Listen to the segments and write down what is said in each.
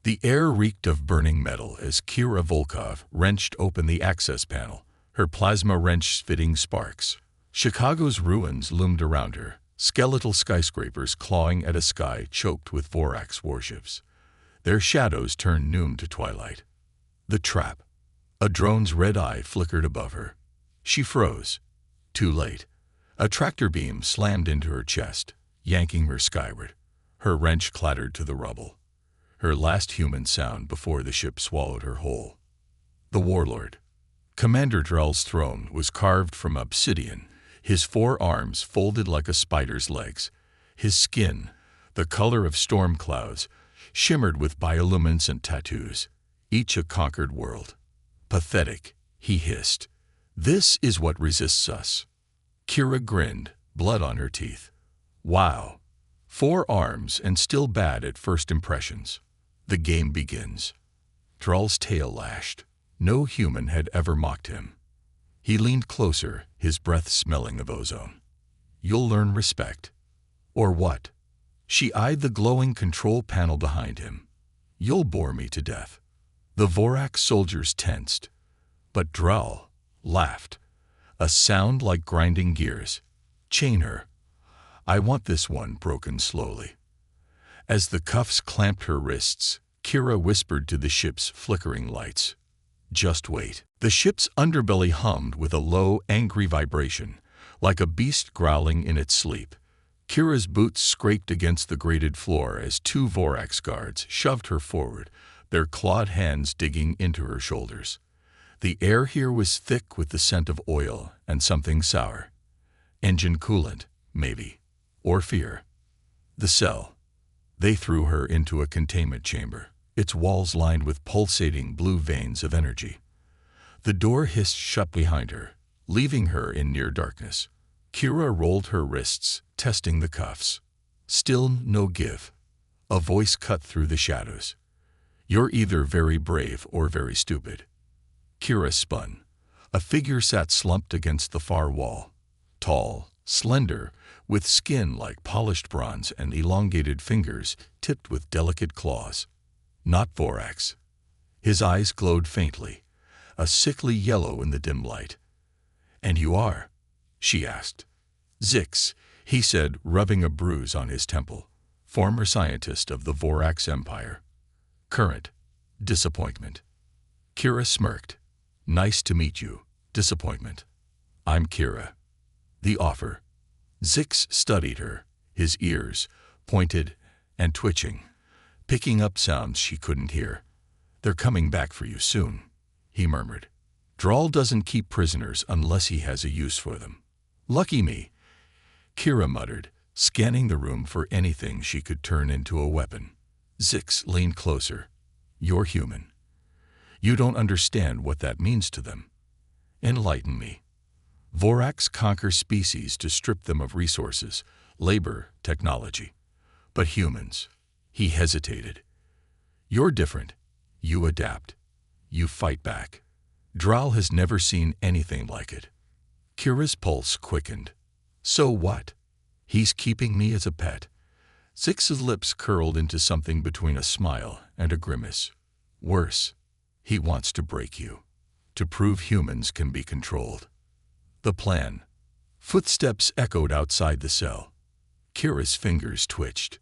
The air reeked of burning metal as Kira Volkov wrenched open the access panel, her plasma wrench spitting sparks. Chicago's ruins loomed around her, skeletal skyscrapers clawing at a sky choked with Vorax warships. Their shadows turned noon to twilight. The trap. A drone's red eye flickered above her. She froze. Too late. A tractor beam slammed into her chest, yanking her skyward. Her wrench clattered to the rubble. Her last human sound before the ship swallowed her whole. The warlord. Commander Drell's throne was carved from obsidian, his 4 arms folded like a spider's legs. His skin, the color of storm clouds, shimmered with bioluminescent tattoos, each a conquered world. Pathetic, he hissed. This is what resists us. Kira grinned, blood on her teeth. Wow. 4 arms and still bad at first impressions. The game begins. Drell's tail lashed. No human had ever mocked him. He leaned closer, his breath smelling of ozone. You'll learn respect. Or what? She eyed the glowing control panel behind him. You'll bore me to death. The Vorax soldiers tensed. But Drell laughed. A sound like grinding gears. Chain her. I want this one broken slowly. As the cuffs clamped her wrists, Kira whispered to the ship's flickering lights. Just wait. The ship's underbelly hummed with a low, angry vibration, like a beast growling in its sleep. Kira's boots scraped against the grated floor as 2 Vorax guards shoved her forward, their clawed hands digging into her shoulders. The air here was thick with the scent of oil and something sour. Engine coolant, maybe. Or fear. The cell. They threw her into a containment chamber, its walls lined with pulsating blue veins of energy. The door hissed shut behind her, leaving her in near darkness. Kira rolled her wrists, testing the cuffs. Still no give. A voice cut through the shadows. You're either very brave or very stupid. Kira spun. A figure sat slumped against the far wall. Tall, slender, with skin like polished bronze and elongated fingers tipped with delicate claws. Not Vorax. His eyes glowed faintly, a sickly yellow in the dim light. And you are? She asked. Zix, he said, rubbing a bruise on his temple. Former scientist of the Vorax Empire. Current. Disappointment. Kira smirked. Nice to meet you. Disappointment. I'm Kira. The offer. Zix studied her, his ears, pointed and twitching, picking up sounds she couldn't hear. They're coming back for you soon, he murmured. Drell doesn't keep prisoners unless he has a use for them. Lucky me, Kira muttered, scanning the room for anything she could turn into a weapon. Zix leaned closer. You're human. You don't understand what that means to them. Enlighten me. Vorax conquer species to strip them of resources, labor, technology. But humans, he hesitated. You're different. You adapt. You fight back. Drell has never seen anything like it. Kira's pulse quickened. So what? He's keeping me as a pet. Zix's lips curled into something between a smile and a grimace. Worse, he wants to break you, to prove humans can be controlled. The plan. Footsteps echoed outside the cell. Kira's fingers twitched.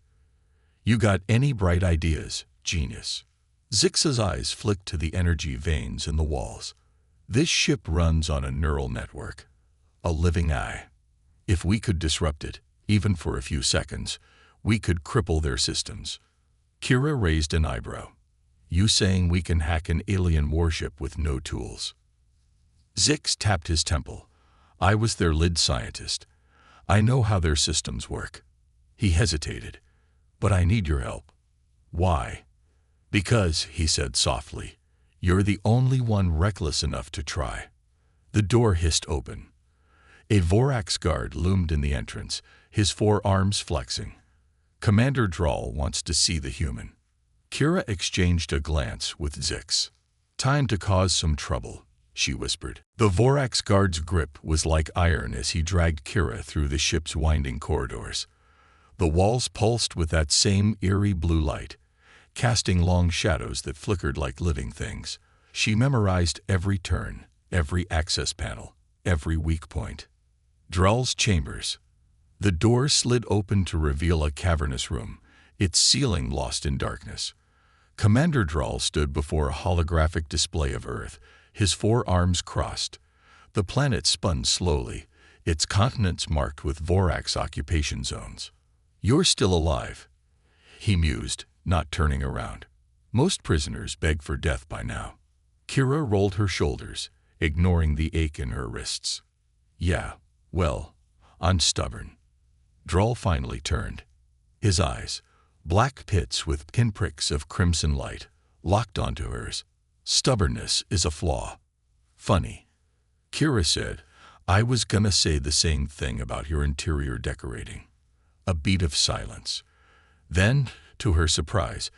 You got any bright ideas, genius? Zix's eyes flicked to the energy veins in the walls. This ship runs on a neural network, a living eye. If we could disrupt it, even for a few seconds, we could cripple their systems. Kira raised an eyebrow. You saying we can hack an alien warship with no tools? Zix tapped his temple. I was their lead scientist. I know how their systems work. He hesitated. But I need your help. Why? Because, he said softly, you're the only one reckless enough to try. The door hissed open. A Vorax guard loomed in the entrance, his 4 arms flexing. Commander Drell wants to see the human. Kira exchanged a glance with Zix. Time to cause some trouble, she whispered. The Vorax guard's grip was like iron as he dragged Kira through the ship's winding corridors. The walls pulsed with that same eerie blue light. casting long shadows that flickered like living things. She memorized every turn, every access panel, every weak point. Drell's chambers. The door slid open to reveal a cavernous room, its ceiling lost in darkness. Commander Drell stood before a holographic display of Earth, his four arms crossed. The planet spun slowly, its continents marked with Vorax occupation zones. "You're still alive," he mused, not turning around. Most prisoners beg for death by now. Kira rolled her shoulders, ignoring the ache in her wrists. "Yeah, well, I'm stubborn." Drell finally turned. His eyes, black pits with pinpricks of crimson light, locked onto hers. "Stubbornness is a flaw." "Funny," Kira said. "I was gonna say the same thing about your interior decorating." A beat of silence. Then, to her surprise,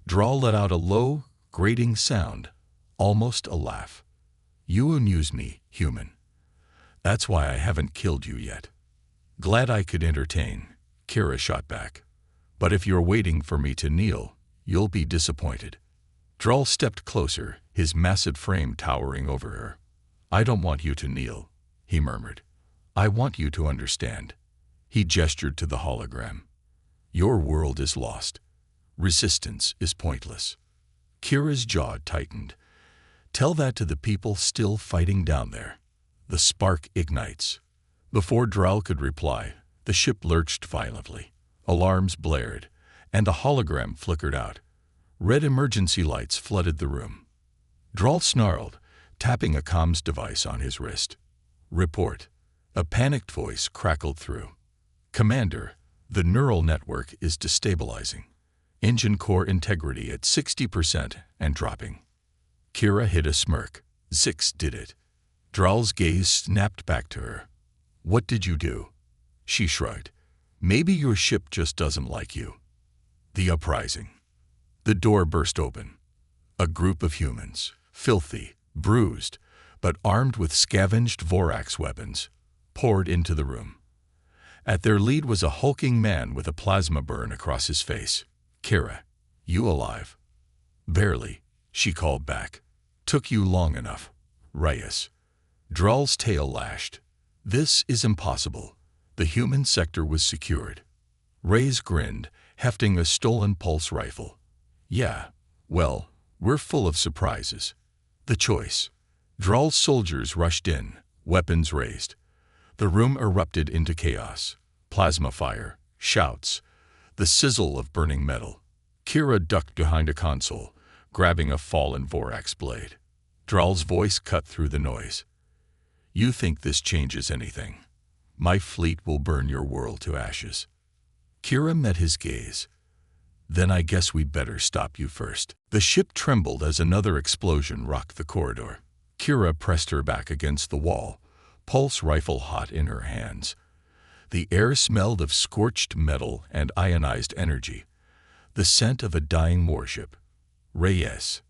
Drell let out a low, grating sound, almost a laugh. "You amuse me, human. That's why I haven't killed you yet." "Glad I could entertain," Kira shot back. "But if you're waiting for me to kneel, you'll be disappointed." Drell stepped closer, his massive frame towering over her. "I don't want you to kneel," he murmured. "I want you to understand." He gestured to the hologram. "Your world is lost. Resistance is pointless." Kira's jaw tightened. "Tell that to the people still fighting down there." The spark ignites. Before Drell could reply, the ship lurched violently. Alarms blared, and a hologram flickered out. Red emergency lights flooded the room. Drell snarled, tapping a comms device on his wrist. "Report." A panicked voice crackled through. "Commander, the neural network is destabilizing. Engine core integrity at 60% and dropping." Kira hid a smirk. "Zix did it." Drell's gaze snapped back to her. "What did you do?" She shrugged. "Maybe your ship just doesn't like you." The uprising. The door burst open. A group of humans, filthy, bruised, but armed with scavenged Vorax weapons, poured into the room. At their lead was a hulking man with a plasma burn across his face. "Kira, you alive?" "Barely," she called back. "Took you long enough." "Reyes." Drell's tail lashed. "This is impossible." The human sector was secured. Reyes grinned, hefting a stolen pulse rifle. "Yeah, well, we're full of surprises." The choice. Drell's soldiers rushed in, weapons raised. The room erupted into chaos. Plasma fire, shouts, the sizzle of burning metal. Kira ducked behind a console, grabbing a fallen Vorax blade. Drell's voice cut through the noise. "You think this changes anything? My fleet will burn your world to ashes." Kira met his gaze. "Then I guess we'd better stop you first." The ship trembled as another explosion rocked the corridor. Kira pressed her back against the wall, pulse rifle hot in her hands. The air smelled of scorched metal and ionized energy, the scent of a dying warship. "Reyes,"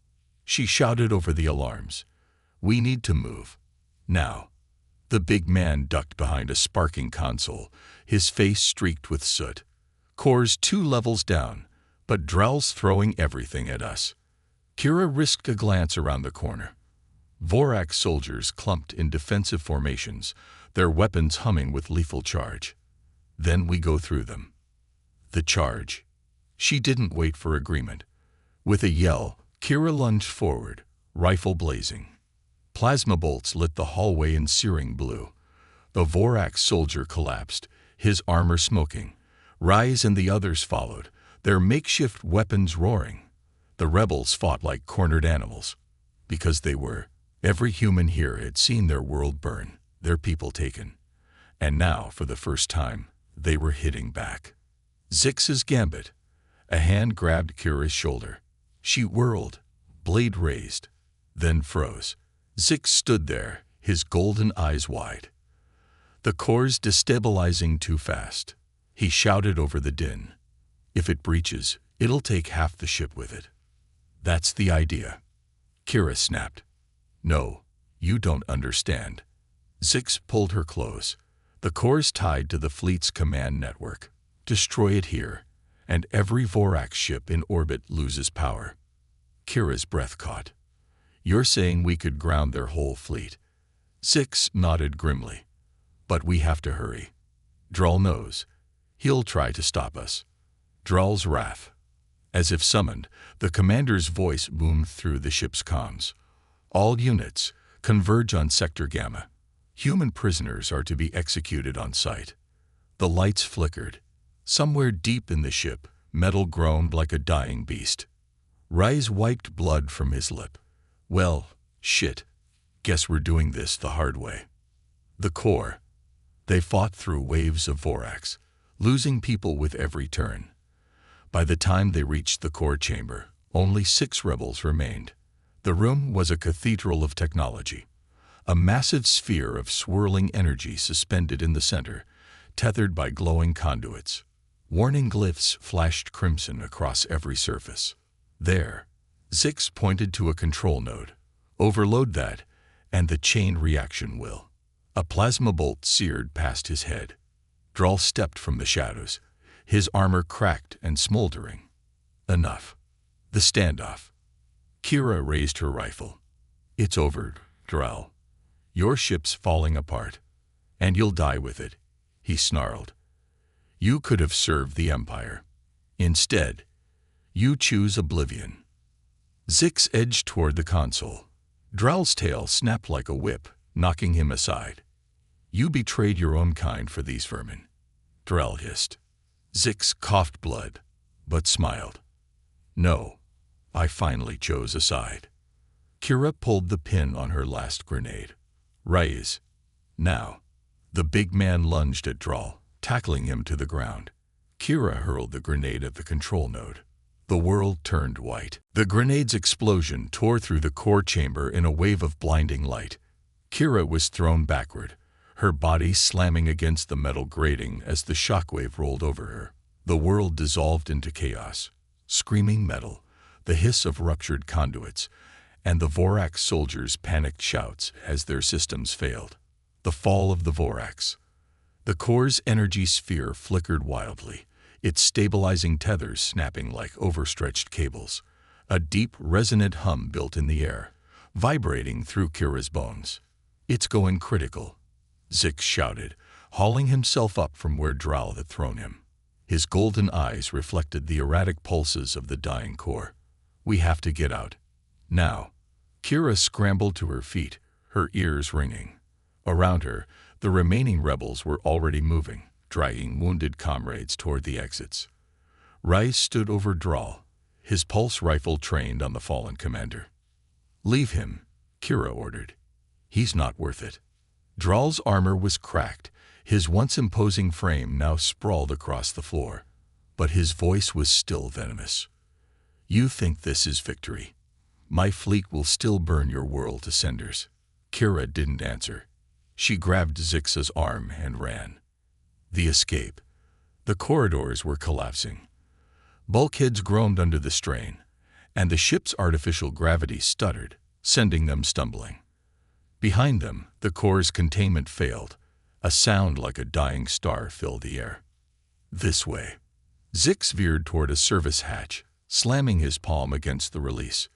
she shouted over the alarms. "We need to move. Now." The big man ducked behind a sparking console, his face streaked with soot. "Core's 2 levels down, but Drell's throwing everything at us." Kira risked a glance around the corner. Vorax soldiers clumped in defensive formations, their weapons humming with lethal charge. "Then we go through them." The charge. She didn't wait for agreement. With a yell, Kira lunged forward, rifle blazing. Plasma bolts lit the hallway in searing blue. The Vorax soldier collapsed, his armor smoking. Reyes and the others followed, their makeshift weapons roaring. The rebels fought like cornered animals. Because they were. Every human here had seen their world burn, their people taken. And now, for the first time, they were hitting back. Zix's gambit. A hand grabbed Kira's shoulder. She whirled, blade raised, then froze. Zix stood there, his golden eyes wide. "The core's destabilizing too fast." He shouted over the din. "If it breaches, it'll take half the ship with it." "That's the idea." Kira snapped. "No, you don't understand." Zix pulled her close. "The core's tied to the fleet's command network. Destroy it here, and every Vorax ship in orbit loses power. Kira's breath caught. You're saying we could ground their whole fleet? Zix nodded grimly. But we have to hurry. Drall knows. He'll try to stop us. Drall's wrath. As if summoned, the commander's voice boomed through the ship's comms. All units, converge on Sector Gamma. Human prisoners are to be executed on sight. The lights flickered. Somewhere deep in the ship, metal groaned like a dying beast. Rise wiped blood from his lip. Well, shit. Guess we're doing this the hard way. The core. They fought through waves of Vorax, losing people with every turn. By the time they reached the core chamber, only 6 rebels remained. The room was a cathedral of technology. A massive sphere of swirling energy suspended in the center, tethered by glowing conduits. Warning glyphs flashed crimson across every surface. There, Zix pointed to a control node. Overload that, and the chain reaction will. A plasma bolt seared past his head. Drall stepped from the shadows, his armor cracked and smoldering. Enough. The standoff. Kira raised her rifle. It's over, Drall. Your ship's falling apart, and you'll die with it, he snarled. You could have served the Empire. Instead, you choose oblivion. Zix edged toward the console. Drall's tail snapped like a whip, knocking him aside. You betrayed your own kind for these vermin, Drall hissed. Zix coughed blood, but smiled. No, I finally chose a side. Kira pulled the pin on her last grenade. Raise. Now. The big man lunged at Drall, tackling him to the ground. Kira hurled the grenade at the control node. The world turned white. The grenade's explosion tore through the core chamber in a wave of blinding light. Kira was thrown backward, her body slamming against the metal grating as the shockwave rolled over her. The world dissolved into chaos. Screaming metal, the hiss of ruptured conduits, and the Vorax soldiers' panicked shouts as their systems failed. The fall of the Vorax. The core's energy sphere flickered wildly, its stabilizing tethers snapping like overstretched cables. A deep, resonant hum built in the air, vibrating through Kira's bones. It's going critical, Zix shouted, hauling himself up from where Drall had thrown him. His golden eyes reflected the erratic pulses of the dying core. We have to get out. Now. Kira scrambled to her feet, her ears ringing. Around her, the remaining rebels were already moving, dragging wounded comrades toward the exits. Rice stood over Drall, his pulse rifle trained on the fallen commander. Leave him, Kira ordered. He's not worth it. Drall's armor was cracked, his once imposing frame now sprawled across the floor. But his voice was still venomous. You think this is victory? My fleet will still burn your world to cinders. Kira didn't answer. She grabbed Zix's arm and ran. The escape. The corridors were collapsing. Bulkheads groaned under the strain, and the ship's artificial gravity stuttered, sending them stumbling. Behind them, the core's containment failed. A sound like a dying star filled the air. This way. Zix veered toward a service hatch, slamming his palm against the release.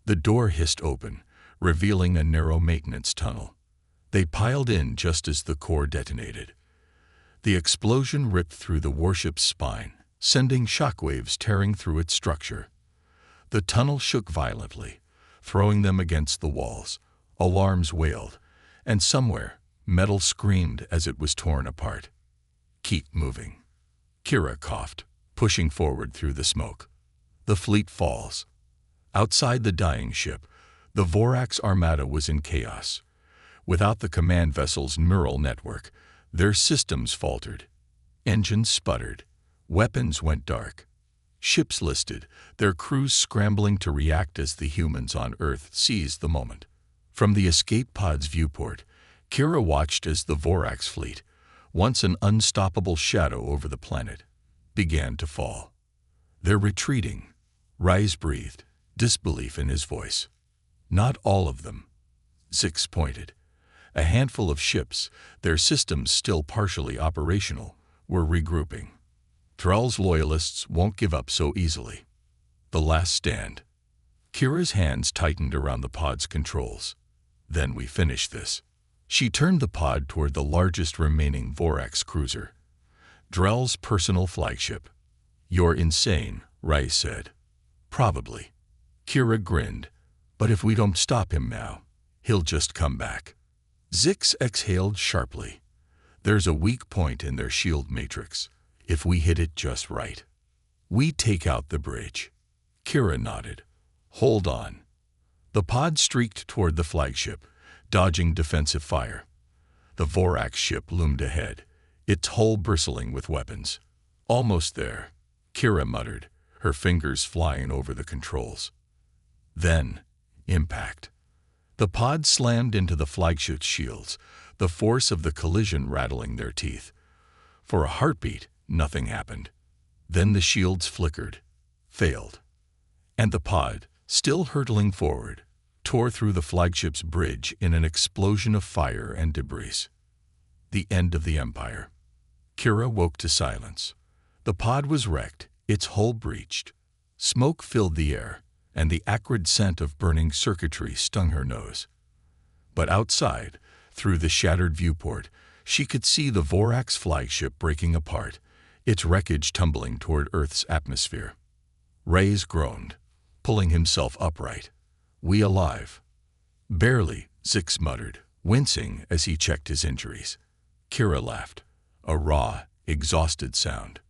The door hissed open, revealing a narrow maintenance tunnel. They piled in just as the core detonated. The explosion ripped through the warship's spine, sending shockwaves tearing through its structure. The tunnel shook violently, throwing them against the walls. Alarms wailed, and somewhere, metal screamed as it was torn apart. Keep moving. Kira coughed, pushing forward through the smoke. The fleet falls. Outside the dying ship, the Vorax armada was in chaos. Without the command vessel's neural network, their systems faltered. Engines sputtered. Weapons went dark. Ships listed, their crews scrambling to react as the humans on Earth seized the moment. From the escape pod's viewport, Kira watched as the Vorax fleet, once an unstoppable shadow over the planet, began to fall. They're retreating. Rise breathed, disbelief in his voice. Not all of them. Zix pointed. A handful of ships, their systems still partially operational, were regrouping. Drell's loyalists won't give up so easily. The last stand. Kira's hands tightened around the pod's controls. Then we finish this. She turned the pod toward the largest remaining Vorax cruiser, Drell's personal flagship. You're insane, Ray said. Probably. Kira grinned. But if we don't stop him now, he'll just come back. Zix exhaled sharply. There's a weak point in their shield matrix. If we hit it just right, we take out the bridge. Kira nodded. Hold on. The pod streaked toward the flagship, dodging defensive fire. The Vorax ship loomed ahead, its hull bristling with weapons. Almost there, Kira muttered, her fingers flying over the controls. Then, impact. The pod slammed into the flagship's shields, the force of the collision rattling their teeth. For a heartbeat, nothing happened. Then the shields flickered, failed. And the pod, still hurtling forward, tore through the flagship's bridge in an explosion of fire and debris. The end of the Empire. Kira woke to silence. The pod was wrecked, its hull breached. Smoke filled the air, and the acrid scent of burning circuitry stung her nose. But outside, through the shattered viewport, she could see the Vorax flagship breaking apart, its wreckage tumbling toward Earth's atmosphere. Reyes groaned, pulling himself upright. We alive? Barely, Zix muttered, wincing as he checked his injuries. Kira laughed, a raw, exhausted sound.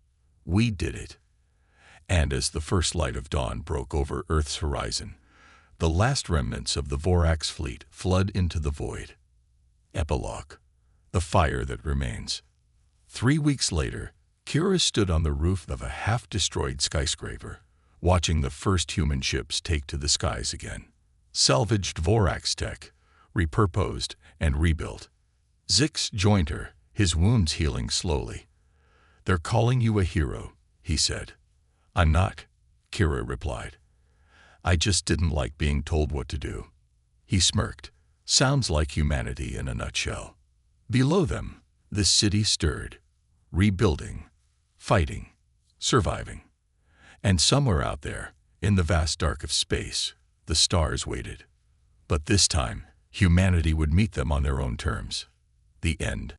We did it. And as the first light of dawn broke over Earth's horizon, the last remnants of the Vorax fleet flood into the void. Epilogue. The fire that remains. 3 weeks later, Kira stood on the roof of a half-destroyed skyscraper, watching the first human ships take to the skies again. Salvaged Vorax tech, repurposed and rebuilt. Zix joined her, his wounds healing slowly. They're calling you a hero, he said. I'm not, Kira replied. I just didn't like being told what to do. He smirked. Sounds like humanity in a nutshell. Below them, the city stirred, rebuilding, fighting, surviving. And somewhere out there, in the vast dark of space, the stars waited. But this time, humanity would meet them on their own terms. The end.